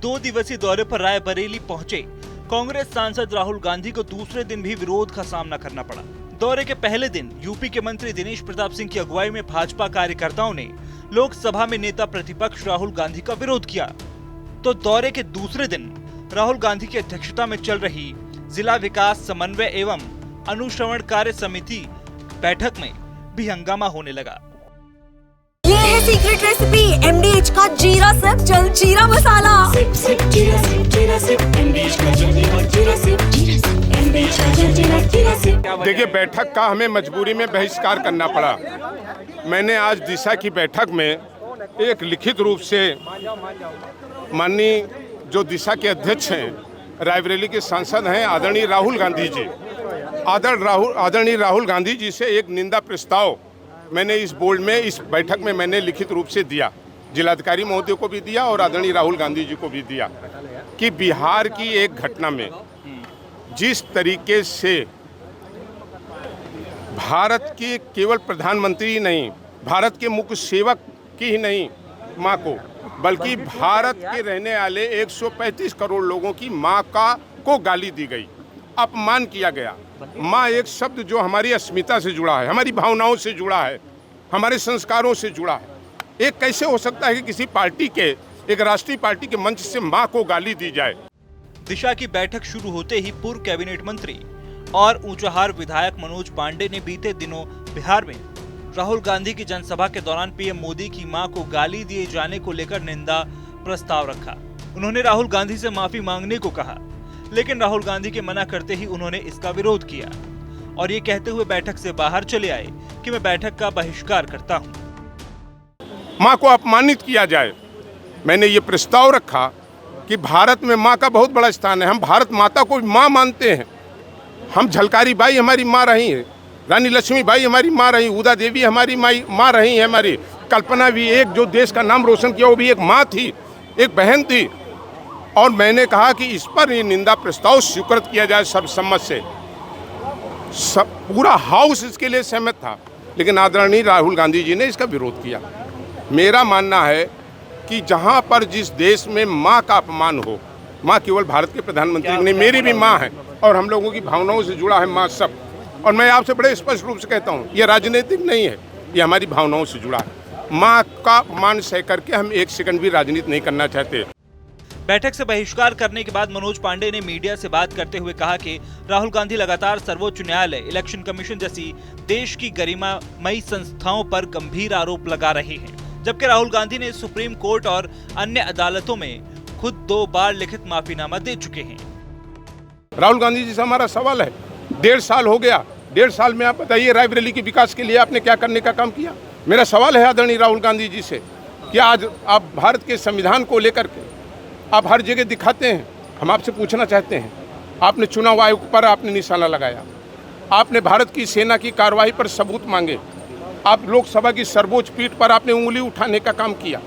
2 दिवसीय दौरे पर रायबरेली पहुंचे कांग्रेस सांसद राहुल गांधी को दूसरे दिन भी विरोध का सामना करना पड़ा। दौरे के पहले दिन यूपी के मंत्री दिनेश प्रताप सिंह की अगुवाई में भाजपा कार्यकर्ताओं ने लोकसभा में नेता प्रतिपक्ष राहुल गांधी का विरोध किया, तो दौरे के दूसरे दिन राहुल गांधी की अध्यक्षता में चल रही जिला विकास समन्वय एवं अनुश्रवण कार्य समिति बैठक में भी हंगामा होने लगा। ये है सीक्रेट रेसिपी MDH का जीरा सिप जल जीरा मसाला। सिप सिप जीरा सिप MDH का जल और जीरा सिप MDH का जल जीरा सिप। देखिए, बैठक का हमें मजबूरी में बहिष्कार करना पड़ा। मैंने आज दिशा की बैठक में एक लिखित रूप से माननीय जो दिशा के अध्यक्ष हैं, रायबरेली के सांसद हैं आदरणीय राहुल गांधी जी, आदरणीय राहुल गांधी जी से एक निंदा प्रस्ताव मैंने इस बोर्ड में, इस बैठक में मैंने लिखित रूप से दिया। जिलाधिकारी महोदय को भी दिया और आदरणीय राहुल गांधी जी को भी दिया कि बिहार की एक घटना में जिस तरीके से भारत के केवल प्रधानमंत्री नहीं, भारत के मुख्य सेवक की ही नहीं मां को, बल्कि भारत के रहने वाले 135 करोड़ लोगों की मां को गाली दी गई, अपमान किया गया। माँ एक शब्द जो हमारी अस्मिता से जुड़ा है, हमारी भावनाओं से जुड़ा है, हमारे संस्कारों से जुड़ा है। एक कैसे हो सकता है कि किसी पार्टी के, एक राष्ट्रीय पार्टी के मंच से माँ को गाली दी जाए। दिशा की बैठक शुरू होते ही पूर्व कैबिनेट मंत्री और ऊंचाहार विधायक मनोज पांडे ने बीते दिनों बिहार में राहुल गांधी की जनसभा के दौरान पीएम मोदी की मां को गाली दिए जाने को लेकर निंदा प्रस्ताव रखा। उन्होंने राहुल गांधी से माफी मांगने को कहा, लेकिन राहुल गांधी के मना करते ही उन्होंने इसका विरोध किया और ये कहते हुए बैठक से बाहर चले आए कि मैं बैठक का बहिष्कार करता हूं। मां को अपमानित किया जाए। मैंने ये प्रस्ताव रखा कि भारत में मां का बहुत बड़ा स्थान है। हम भारत माता को मां मानते हैं। हम झलकारी बाई हमारी मां रही है, रानी लक्ष्मी बाई हमारी मां रही, उदा देवी हमारी मां रही है, हमारी कल्पना भी, एक जो देश का नाम रोशन किया वो भी एक माँ थी, एक बहन थी। और मैंने कहा कि इस पर ये निंदा प्रस्ताव स्वीकृत किया जाए सर्वसम्मत से। पूरा हाउस इसके लिए सहमत था, लेकिन आदरणीय राहुल गांधी जी ने इसका विरोध किया। मेरा मानना है कि जहां पर जिस देश में मां का अपमान हो, मां केवल भारत के प्रधानमंत्री नहीं, मेरी भी मां है और हम लोगों की भावनाओं से जुड़ा है मां सब। और मैं आपसे बड़े स्पष्ट रूप से कहता हूं, ये राजनीतिक नहीं है, ये हमारी भावनाओं से जुड़ा है। मां का अपमान सह करके हम एक सेकंड भी राजनीति नहीं करना चाहते। बैठक से बहिष्कार करने के बाद मनोज पांडे ने मीडिया से बात करते हुए कहा कि राहुल गांधी लगातार सर्वोच्च न्यायालय, इलेक्शन कमीशन जैसी देश की गरिमामयी संस्थाओं पर गंभीर आरोप लगा रहे हैं, जबकि राहुल गांधी ने सुप्रीम कोर्ट और अन्य अदालतों में खुद 2 बार लिखित माफीनामा दे चुके हैं। राहुल गांधी जी से हमारा सवाल है, 1.5 साल हो गया, 1.5 साल में आप बताइए रायबरेली के विकास के लिए आपने क्या करने का काम किया। मेरा सवाल है आदरणीय राहुल गांधी जी से कि आज आप भारत के संविधान को लेकर के आप हर जगह दिखाते हैं। हम आपसे पूछना चाहते हैं, आपने चुनाव आयोग पर आपने निशाना लगाया, आपने भारत की सेना की कार्रवाई पर सबूत मांगे, आप लोकसभा की सर्वोच्च पीठ पर आपने उंगली उठाने का काम किया।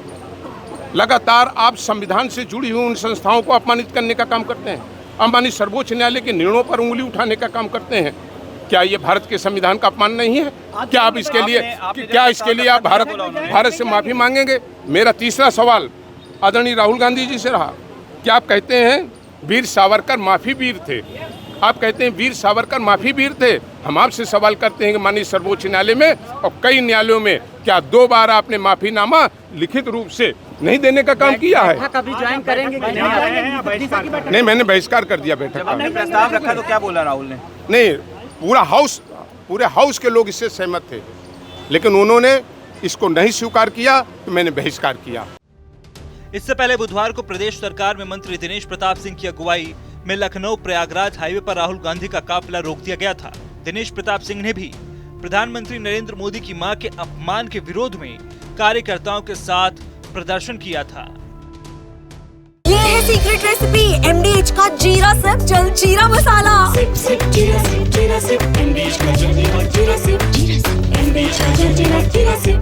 लगातार आप संविधान से जुड़ी हुई उन संस्थाओं को अपमानित करने का काम करते हैं, माननीय सर्वोच्च न्यायालय के निर्णयों पर उंगली उठाने का काम करते हैं। क्या ये भारत के संविधान का अपमान नहीं है? क्या आप इसके लिए आप भारत से माफी मांगेंगे? मेरा तीसरा सवाल आदरणीय राहुल गांधी जी से रहा कि आप कहते हैं वीर सावरकर माफी वीर थे, आप कहते हैं वीर सावरकर माफी वीर थे। हम आपसे सवाल करते हैं कि माननीय सर्वोच्च न्यायालय में और कई न्यायालयों में क्या 2 बार आपने माफीनामा लिखित रूप से नहीं देने का काम किया है? कभी ज्वाइन करेंगे कि नहीं, मैंने बहिष्कार कर दिया बैठक का। आपने प्रस्ताव रखा तो क्या बोला राहुल ने? नहीं, पूरे हाउस के लोग इससे सहमत थे, लेकिन उन्होंने इसको नहीं स्वीकार किया तो मैंने बहिष्कार किया। इससे पहले बुधवार को प्रदेश सरकार में मंत्री दिनेश प्रताप सिंह की अगुवाई में लखनऊ प्रयागराज हाईवे पर राहुल गांधी का काफिला रोक दिया गया था। दिनेश प्रताप सिंह ने भी प्रधानमंत्री नरेंद्र मोदी की मां के अपमान के विरोध में कार्यकर्ताओं के साथ प्रदर्शन किया था। ये है सीक्रेट रेसिपी MDH का जीरा सिप जल जीरा मसाला। सिप सिप जीरा सिप MDH का जल और जीरा सिप MDH का जल जीरा सिप।